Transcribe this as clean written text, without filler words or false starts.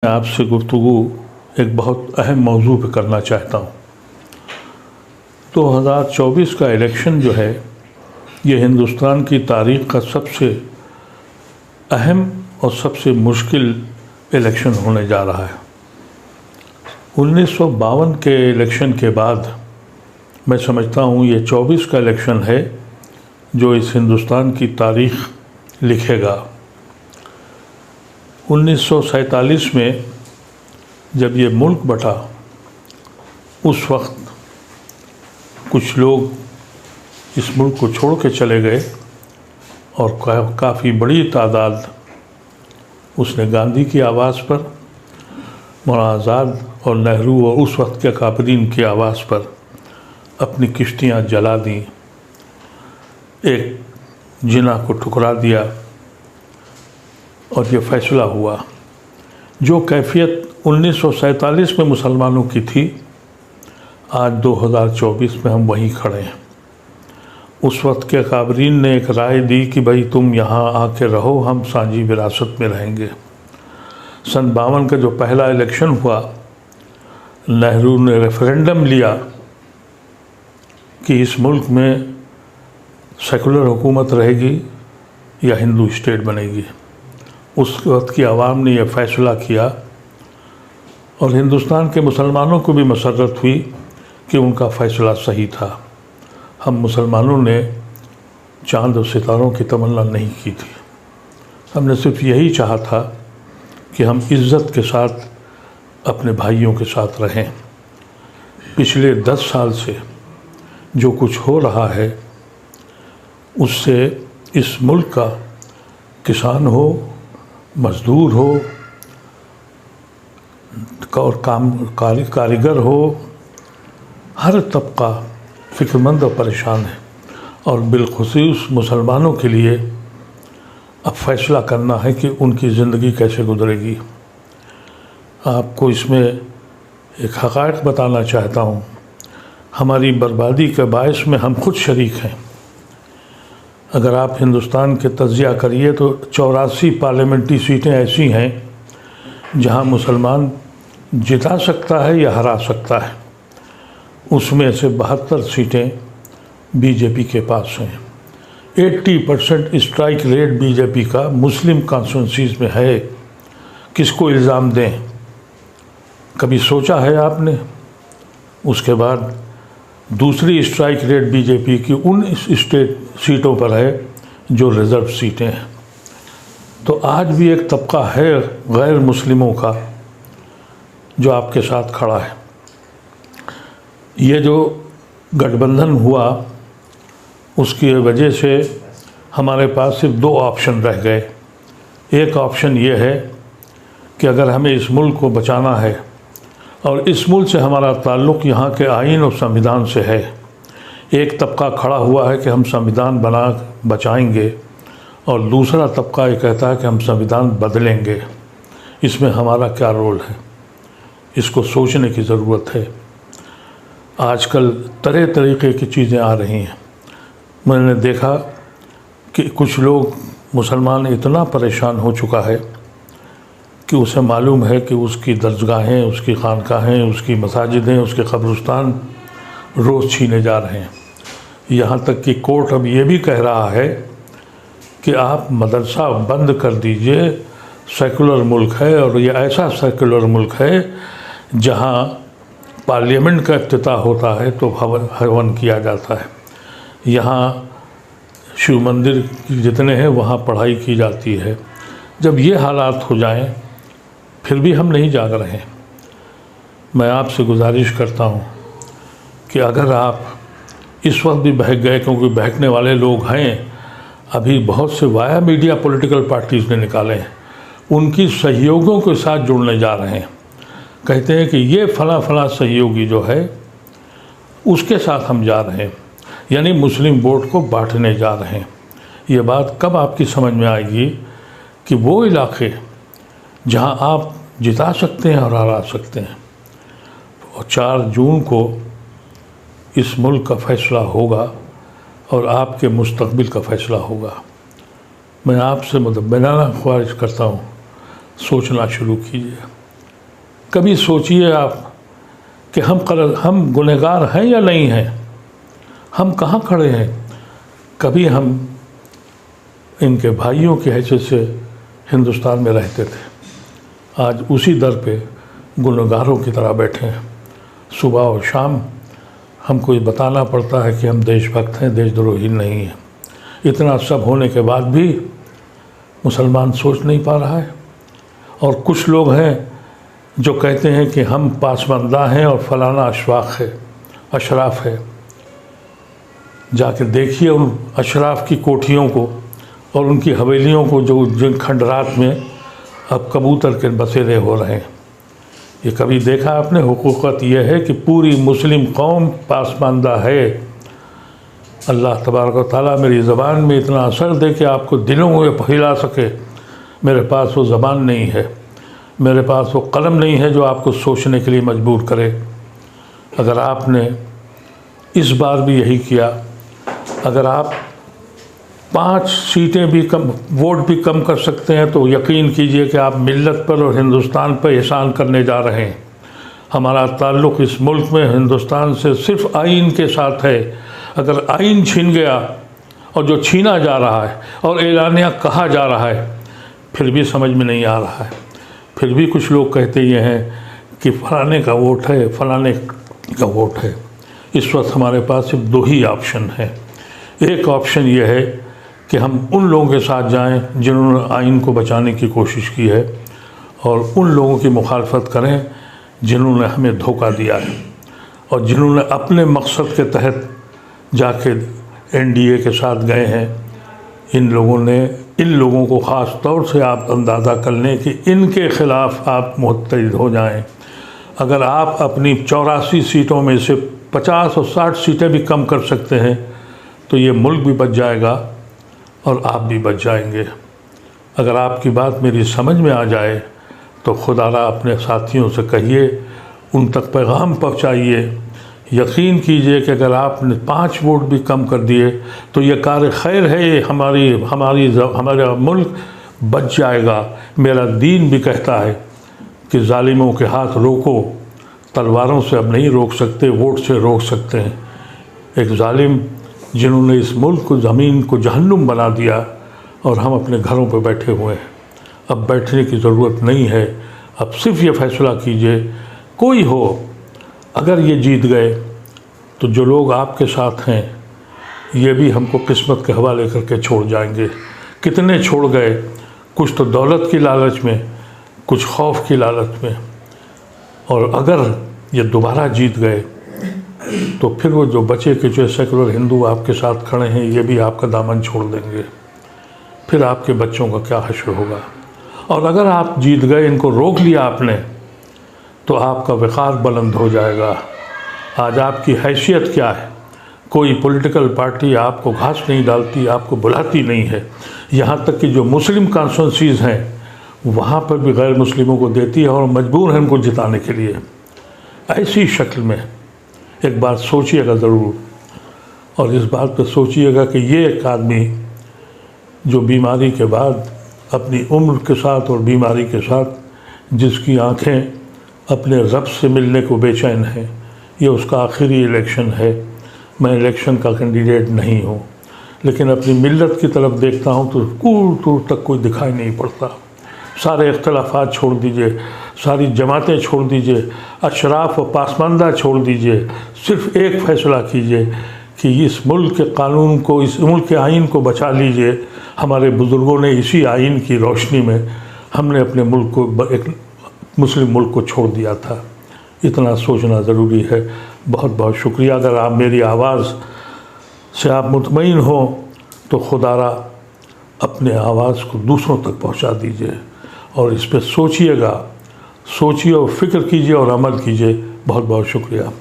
मैं आपसे गुफ्तगू एक बहुत अहम मौजू पे करना चाहता हूँ। 2024 का इलेक्शन जो है ये हिंदुस्तान की तारीख़ का सबसे अहम और सबसे मुश्किल इलेक्शन होने जा रहा है। 1952 के इलेक्शन के बाद मैं समझता हूँ ये 24 का इलेक्शन है जो इस हिंदुस्तान की तारीख़ लिखेगा। 1947 में जब ये मुल्क बटा उस वक्त कुछ लोग इस मुल्क को छोड़ के चले गए और काफ़ी बड़ी तादाद उसने गांधी की आवाज़ पर, मौलाना आज़ाद और नेहरू और उस वक्त के काबरीन की आवाज़ पर अपनी किश्तियाँ जला दी, एक जिना को ठुकरा दिया और ये फ़ैसला हुआ। जो कैफियत 1947 में मुसलमानों की थी, आज 2024 में हम वहीं खड़े हैं। उस वक्त के काबरीन ने एक राय दी कि भाई तुम यहाँ आके रहो, हम साझी विरासत में रहेंगे। सन 52 का जो पहला इलेक्शन हुआ, नेहरू ने रेफरेंडम लिया कि इस मुल्क में सेकुलर हुकूमत रहेगी या हिंदू स्टेट बनेगी। उस वक्त की आवाम ने यह फ़ैसला किया और हिंदुस्तान के मुसलमानों को भी मसर्रत हुई कि उनका फ़ैसला सही था। हम मुसलमानों ने चाँद और सितारों की तमन्ना नहीं की थी, हमने सिर्फ यही चाहा था कि हम इज़्ज़त के साथ अपने भाइयों के साथ रहें। पिछले 10 साल से जो कुछ हो रहा है उससे इस मुल्क का किसान हो, मज़दूर हो और कारीगर हो, हर तबका फ़िक्रमंद और परेशान है। और बिलख़ुसूस मुसलमानों के लिए अब फ़ैसला करना है कि उनकी ज़िंदगी कैसे गुजरेगी। आपको इसमें एक हक़ाइक़ बताना चाहता हूँ, हमारी बर्बादी के बायस में हम खुद शरीक हैं। अगर आप हिंदुस्तान के तज़किया करिए तो 84 पार्लियामेंट्री सीटें ऐसी हैं जहां मुसलमान जिता सकता है या हरा सकता है। उसमें से 72 सीटें बीजेपी के पास हैं। 80% स्ट्राइक रेट बीजेपी का मुस्लिम कॉन्स्टिट्यूंसीज़ में है। किसको इल्ज़ाम दें, कभी सोचा है आपने? उसके बाद दूसरी स्ट्राइक रेट बीजेपी की उन स्टेट सीटों पर है जो रिज़र्व सीटें हैं। तो आज भी एक तबका है गैर मुस्लिमों का जो आपके साथ खड़ा है। ये जो गठबंधन हुआ उसकी वजह से हमारे पास सिर्फ 2 ऑप्शन रह गए। एक ऑप्शन ये है कि अगर हमें इस मुल्क को बचाना है और इस मुल्क से हमारा ताल्लुक़ यहाँ के आइन और संविधान से है, एक तबका खड़ा हुआ है कि हम संविधान बना बचाएंगे और दूसरा तबका ये कहता है कि हम संविधान बदलेंगे। इसमें हमारा क्या रोल है, इसको सोचने की ज़रूरत है। आजकल तरह तरीक़े की चीज़ें आ रही हैं। मैंने देखा कि कुछ लोग, मुसलमान इतना परेशान हो चुका है कि उसे मालूम है कि उसकी दरगाहें, उसकी खानकाहें, उसकी मसाजिदें, उसके कब्रिस्तान रोज़ छीने जा रहे हैं। यहाँ तक कि कोर्ट अब ये भी कह रहा है कि आप मदरसा बंद कर दीजिए, सेकुलर मुल्क है और ये ऐसा सेकुलर मुल्क है जहाँ पार्लियामेंट का इफ्तिताह होता है तो हवन किया जाता है। यहाँ शिव मंदिर जितने हैं वहाँ पढ़ाई की जाती है। जब ये हालात हो जाएं फिर भी हम नहीं जाग रहे हैं। मैं आपसे गुजारिश करता हूँ कि अगर आप इस वक्त भी बहक गए, क्योंकि बहकने वाले लोग हैं, अभी बहुत से वाया मीडिया पॉलिटिकल पार्टीज़ ने निकाले हैं, उनकी सहयोगियों के साथ जुड़ने जा रहे हैं। कहते हैं कि ये फला सहयोगी जो है उसके साथ हम जा रहे हैं, यानी मुस्लिम वोट को बांटने जा रहे हैं। ये बात कब आपकी समझ में आएगी कि वो इलाके जहां आप जिता सकते हैं और हरा सकते हैं। और 4 जून को इस मुल्क का फ़ैसला होगा और आपके मुस्तकबिल का फ़ैसला होगा। मैं आपसे मुतब्बिनाना ख्वाहिश करता हूँ, सोचना शुरू कीजिए। कभी सोचिए आप कि हम गुनहगार हैं या नहीं हैं, हम कहाँ खड़े हैं। कभी हम इनके भाइयों की हैसियत से हिंदुस्तान में रहते थे, आज उसी दर पे गुनहगारों की तरह बैठे हैं। सुबह और शाम हमको ये बताना पड़ता है कि हम देशभक्त हैं, देशद्रोही नहीं हैं। इतना सब होने के बाद भी मुसलमान सोच नहीं पा रहा है। और कुछ लोग हैं जो कहते हैं कि हम पासमानदा हैं और फलाना अशराफ है। जाके देखिए उन अशराफ की कोठियों को और उनकी हवेलियों को जो जिन खंडरात में अब कबूतर के बसेरे हो रहे हैं। ये कभी देखा आपने? हुकूकत यह है कि पूरी मुस्लिम कौम पासमानदा है। अल्लाह तबारक व तआला मेरी ज़बान में इतना असर दे कि आपको दिलों में फैला सके। मेरे पास वो ज़बान नहीं है, मेरे पास वो कलम नहीं है जो आपको सोचने के लिए मजबूर करे। अगर आपने इस बार भी यही किया, अगर आप 5 सीटें भी कम, वोट भी कम कर सकते हैं, तो यकीन कीजिए कि आप मिल्लत पर और हिंदुस्तान पर एहसान करने जा रहे हैं। हमारा ताल्लुक़ इस मुल्क में हिंदुस्तान से सिर्फ़ आइन के साथ है। अगर आइन छीन गया, और जो छीना जा रहा है और एलानिया कहा जा रहा है, फिर भी समझ में नहीं आ रहा है। फिर भी कुछ लोग कहते ये हैं कि फलाने का वोट है, फलाने का वोट है। इस वक्त हमारे पास सिर्फ 2 ही ऑप्शन हैं। एक ऑप्शन ये है कि हम उन लोगों के साथ जाएं जिन्होंने आइन को बचाने की कोशिश की है, और उन लोगों की मुखालफत करें जिन्होंने हमें धोखा दिया है और जिन्होंने अपने मकसद के तहत जाके एनडीए के साथ गए हैं। इन लोगों को ख़ास तौर से आप अंदाज़ा कर लें कि इनके ख़िलाफ़ आप मुत्तहिद हो जाएं। अगर आप अपनी 84 सीटों में से 50 और 60 सीटें भी कम कर सकते हैं, तो ये मुल्क भी बच जाएगा और आप भी बच जाएंगे। अगर आपकी बात मेरी समझ में आ जाए तो खुदारा अपने साथियों से कहिए, उन तक पैगाम पहुँचाइए। यकीन कीजिए कि अगर आपने 5 वोट भी कम कर दिए तो ये कार खैर है, हमारा मुल्क बच जाएगा। मेरा दीन भी कहता है कि जालिमों के हाथ रोको, तलवारों से अब नहीं रोक सकते, वोट से रोक सकते हैं। एक जालिम जिन्होंने इस मुल्क को, ज़मीन को जहन्नुम बना दिया, और हम अपने घरों पर बैठे हुए हैं। अब बैठने की ज़रूरत नहीं है। अब सिर्फ ये फ़ैसला कीजिए, कोई हो, अगर ये जीत गए तो जो लोग आपके साथ हैं ये भी हमको किस्मत के हवाले करके छोड़ जाएंगे। कितने छोड़ गए, कुछ तो दौलत की लालच में, कुछ खौफ की लालच में। और अगर ये दोबारा जीत गए तो फिर वो जो बचे के जो सेकुलर हिंदू आपके साथ खड़े हैं, ये भी आपका दामन छोड़ देंगे। फिर आपके बच्चों का क्या हश्र होगा। और अगर आप जीत गए, इनको रोक लिया आपने, तो आपका वक़ार बुलंद हो जाएगा। आज आपकी हैसियत क्या है? कोई पॉलिटिकल पार्टी आपको घास नहीं डालती, आपको बुलाती नहीं है। यहाँ तक कि जो मुस्लिम कॉन्स्टिट्यूंसीज़ हैं वहाँ पर भी गैर मुस्लिमों को देती है और मजबूर हैं उनको जिताने के लिए। ऐसी शक्ल में एक बार सोचिएगा ज़रूर, और इस बात पर सोचिएगा कि ये एक आदमी जो बीमारी के बाद अपनी उम्र के साथ और बीमारी के साथ जिसकी आँखें अपने रब से मिलने को बेचैन हैं, ये उसका आखिरी इलेक्शन है। मैं इलेक्शन का कैंडिडेट नहीं हूँ, लेकिन अपनी मिल्लत की तरफ देखता हूँ तो दूर दूर तक कोई दिखाई नहीं पड़ता। सारे इख्तलाफात छोड़ दीजिए, सारी जमातें छोड़ दीजिए, अशराफ और पासमानदा छोड़ दीजिए। सिर्फ़ एक फ़ैसला कीजिए कि इस मुल्क के कानून को, इस मुल्क के आइन को बचा लीजिए। हमारे बुज़ुर्गों ने इसी आइन की रोशनी में हमने अपने मुल्क को, एक मुस्लिम मुल्क को छोड़ दिया था। इतना सोचना ज़रूरी है। बहुत बहुत शुक्रिया। अगर आप मेरी आवाज़ से आप मुतमईन हो तो खुदारा अपने आवाज़ को दूसरों तक पहुंचा दीजिए, और इस पर सोचिएगा, सोचिए और फ़िक्र कीजिए और अमल कीजिए। बहुत बहुत शुक्रिया।